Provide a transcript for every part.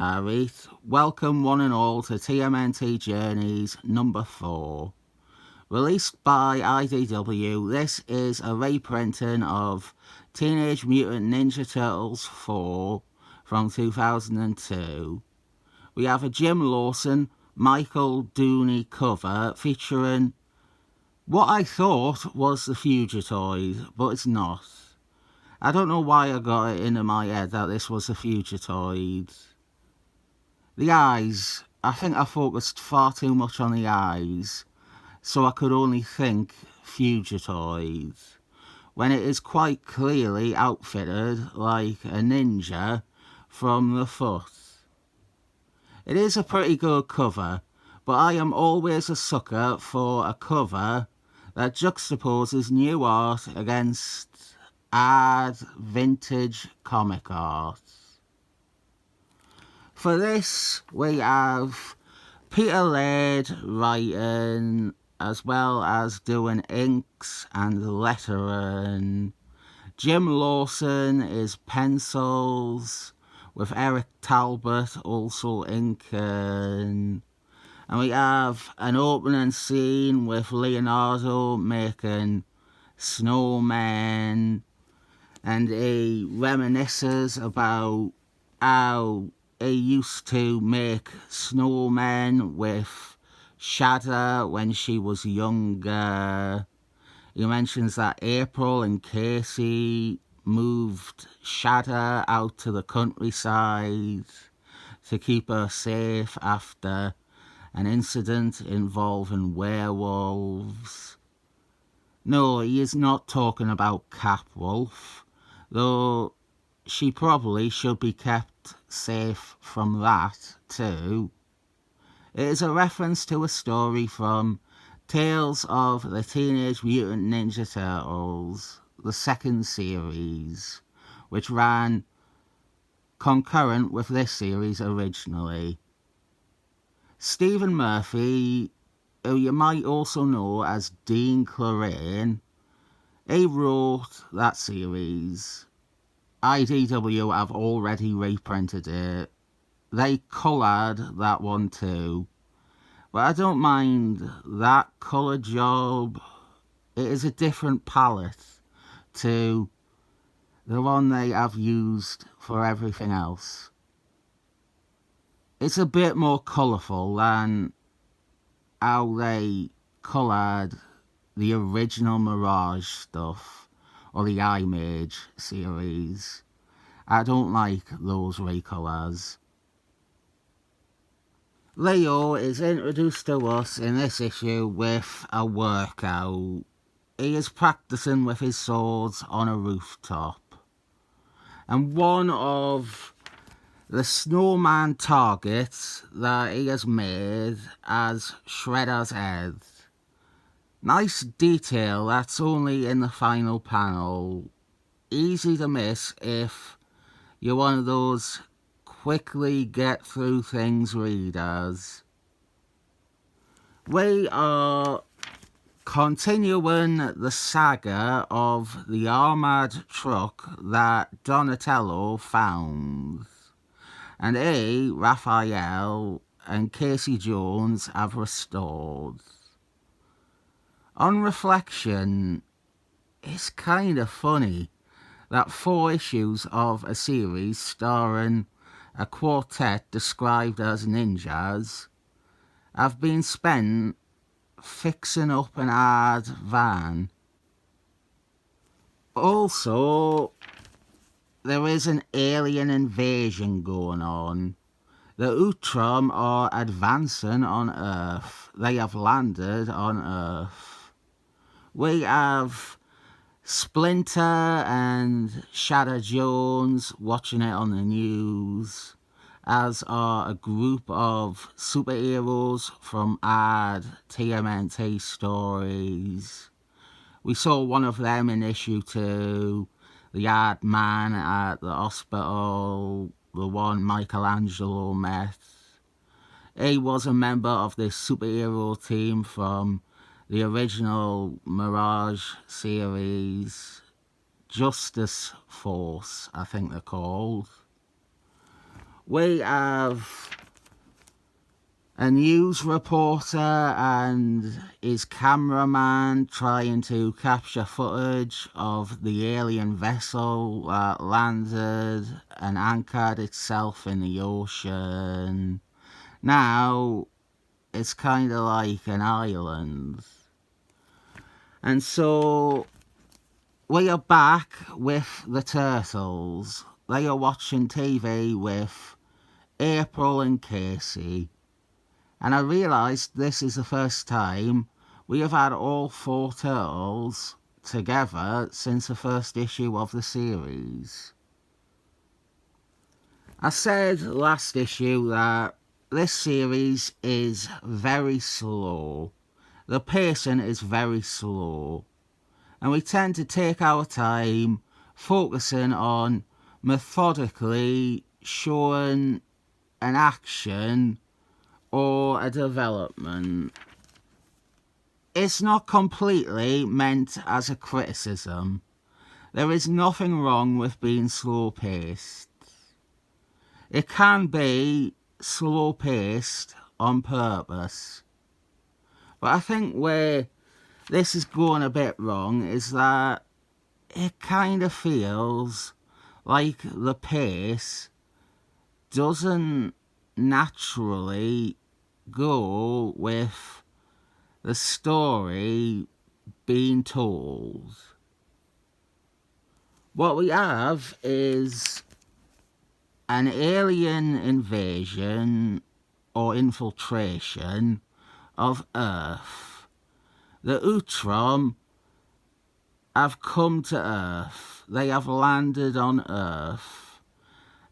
Alright, welcome one and all to TMNT Journeys number 4. Released by IDW, this is a reprinting of Teenage Mutant Ninja Turtles 4 from 2002. We have a Jim Lawson, Michael Dooney cover featuring what I thought was the Fugitoid, but it's not. I don't know why I got it into my head that this was the Fugitoid. The eyes, I think I focused far too much on the eyes, so I could only think Fugitoid, when it is quite clearly outfitted like a ninja from the foot. It is a pretty good cover, but I am always a sucker for a cover that juxtaposes new art against odd vintage comic art. For this, we have Peter Laird writing, as well as doing inks and lettering. Jim Lawson is pencils, with Eric Talbot also inking. And we have an opening scene with Leonardo making snowmen, and he reminisces about how he used to make snowmen with Shada when she was younger. He mentions that April and Casey moved Shada out to the countryside to keep her safe after an incident involving werewolves. No, he is not talking about Capwolf, though she probably should be kept safe from that too. It is a reference to a story from Tales of the Teenage Mutant Ninja Turtles, the second series, which ran concurrent with this series originally. Stephen Murphy, who you might also know as Dean Clarane, he wrote that series. IDW have already reprinted it. They coloured that one too. But I don't mind that colour job. It is a different palette to the one they have used for everything else. It's a bit more colourful than how they coloured the original Mirage stuff, or the iMage series. I don't like those recolours. Leo is introduced to us in this issue with a workout. He is practicing with his swords on a rooftop. And one of the snowman targets that he has made as Shredder's head. Nice detail that's only in the final panel. Easy to miss if you're one of those quickly get through things readers. We are continuing the saga of the armoured truck that Donatello found, and he, Raphael, and Casey Jones have restored. On reflection, it's kind of funny that 4 issues of a series starring a quartet described as ninjas have been spent fixing up an odd van. Also, there is an alien invasion going on. The Utrom are advancing on Earth. They have landed on Earth. We have Splinter and Shadow Jones watching it on the news, as are a group of superheroes from odd TMNT stories. We saw one of them in issue 2, the odd man at the hospital, the one Michelangelo met. He was a member of this superhero team from the original Mirage series, Justice Force, I think they're called. we have a news reporter and his cameraman trying to capture footage of the alien vessel that landed and anchored itself in the ocean. Now, it's kind of like an island. And so, we are back with the turtles. They are watching TV with April and Casey. And I realised this is the first time we have had all 4 turtles together since the first issue of the series. I said last issue that this series is very slow. The pacing is very slow. And we tend to take our time focusing on methodically showing an action or a development. It's not completely meant as a criticism. There is nothing wrong with being slow-paced. It can be slow-paced on purpose. But I think where this is going a bit wrong is that it kind of feels like the pace doesn't naturally go with the story being told. What we have is an alien invasion or infiltration of Earth. The Utrom have come to Earth. They have landed on Earth.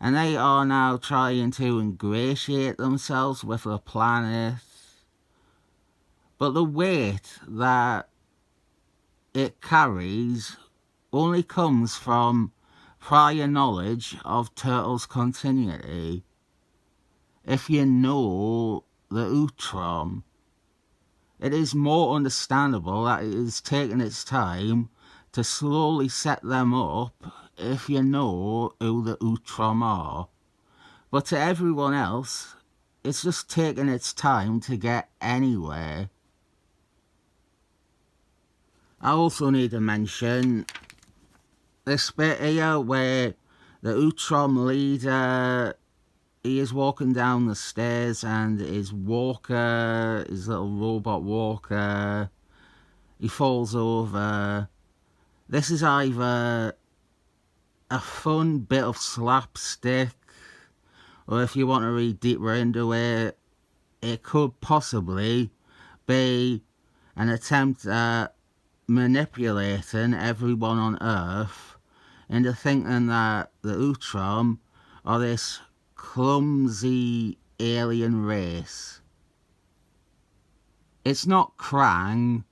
And they are now trying to ingratiate themselves with the planet. But the weight that it carries only comes from prior knowledge of Turtles' continuity. If you know the Utrom, it is more understandable that it is taking its time to slowly set them up if you know who the Utrom are. But to everyone else, it's just taking its time to get anywhere. I also need to mention this bit here where the Utrom leader, he is walking down the stairs and his walker, his little robot walker, he falls over. This is either a fun bit of slapstick, or if you want to read deeper into it, it could possibly be an attempt at manipulating everyone on Earth into thinking that the Utrom are this clumsy alien race. It's not Krang.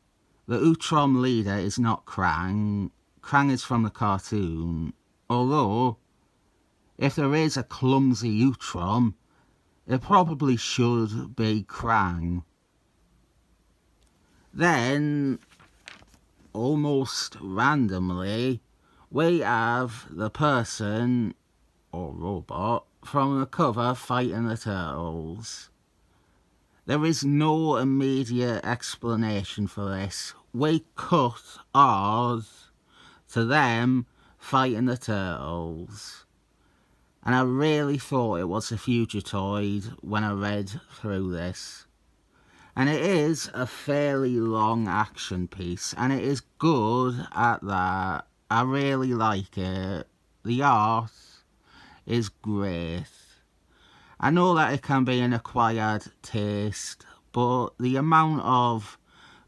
The Utrom leader is not Krang. Krang is from the cartoon. Although, if there is a clumsy Utrom, it probably should be Krang. Then, almost randomly, we have the person, or robot, from the cover fighting the turtles. There is no immediate explanation for this. We cut ours to them fighting the turtles. And I really thought it was a Fugitoid when I read through this. And it is a fairly long action piece, and it is good at that. I really like it. The art is great. I know that it can be an acquired taste, but the amount of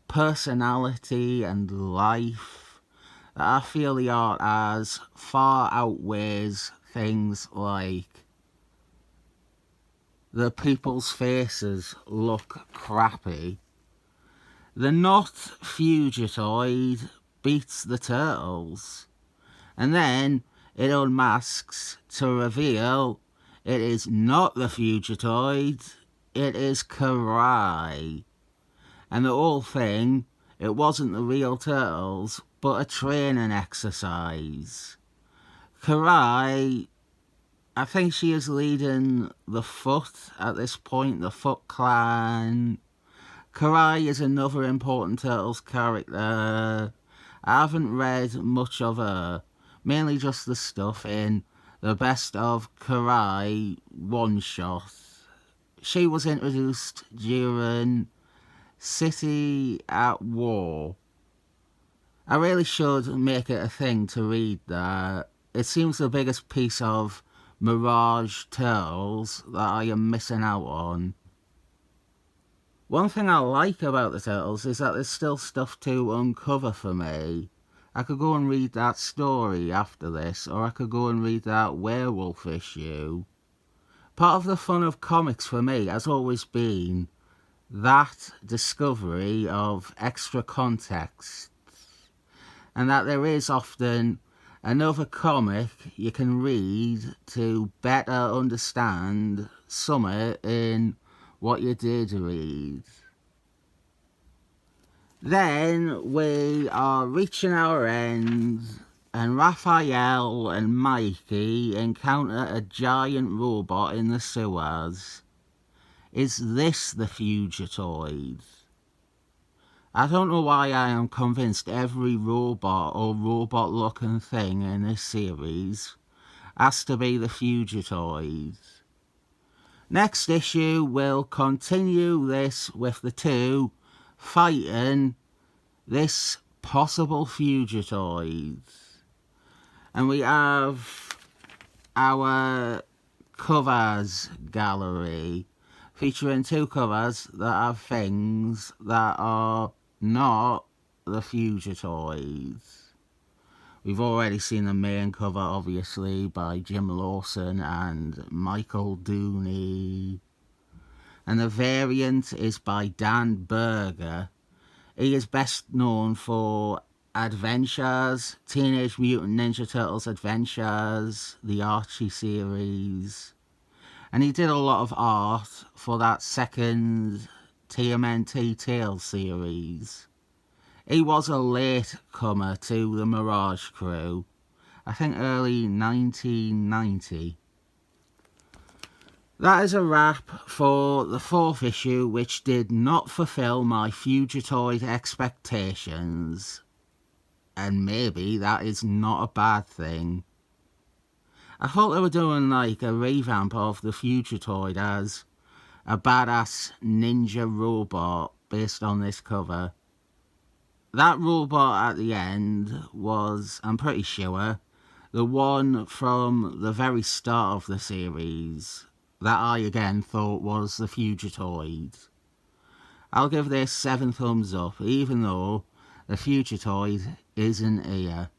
personality and life that I feel the art has far outweighs things like the people's faces look crappy. The not Fugitoid beats the turtles, and then it unmasks to reveal it is not the Fugitoid, it is Karai. And the whole thing, it wasn't the real turtles, but a training exercise. Karai, I think she is leading the Foot at this point, the Foot clan. Karai is another important Turtles character. I haven't read much of her, mainly just the stuff in the Best of Karai one-shot. She was introduced during City at War. I really should make it a thing to read that. It seems the biggest piece of Mirage Turtles that I am missing out on. One thing I like about the Turtles is that there's still stuff to uncover for me. I could go and read that story after this, or I could go and read that werewolf issue. Part of the fun of comics for me has always been that discovery of extra context, and that there is often another comic you can read to better understand something in what you did read. Then we are reaching our end, and Raphael and Mikey encounter a giant robot in the sewers. Is this the Fugitoid? I don't know why I am convinced every robot or robot-looking thing in this series has to be the Fugitoid. Next issue will continue this with the two fighting this possible Fugitoid. And we have our covers gallery featuring two covers that have things that are not the Fugitoids. We've already seen the main cover, obviously, by Jim Lawson and Michael Dooney. And the variant is by Dan Berger. He is best known for Adventures, Teenage Mutant Ninja Turtles Adventures, the Archie series. And he did a lot of art for that second TMNT Tales series. He was a late comer to the Mirage crew, I think early 1990. That is a wrap for the fourth issue, which did not fulfill my Fugitoid expectations. And maybe that is not a bad thing. I thought they were doing like a revamp of the Fugitoid as a badass ninja robot based on this cover. That robot at the end was, I'm pretty sure, the one from the very start of the series that I again thought was the Fugitoid. I'll give this 7 thumbs up, even though the Fugitoid isn't here.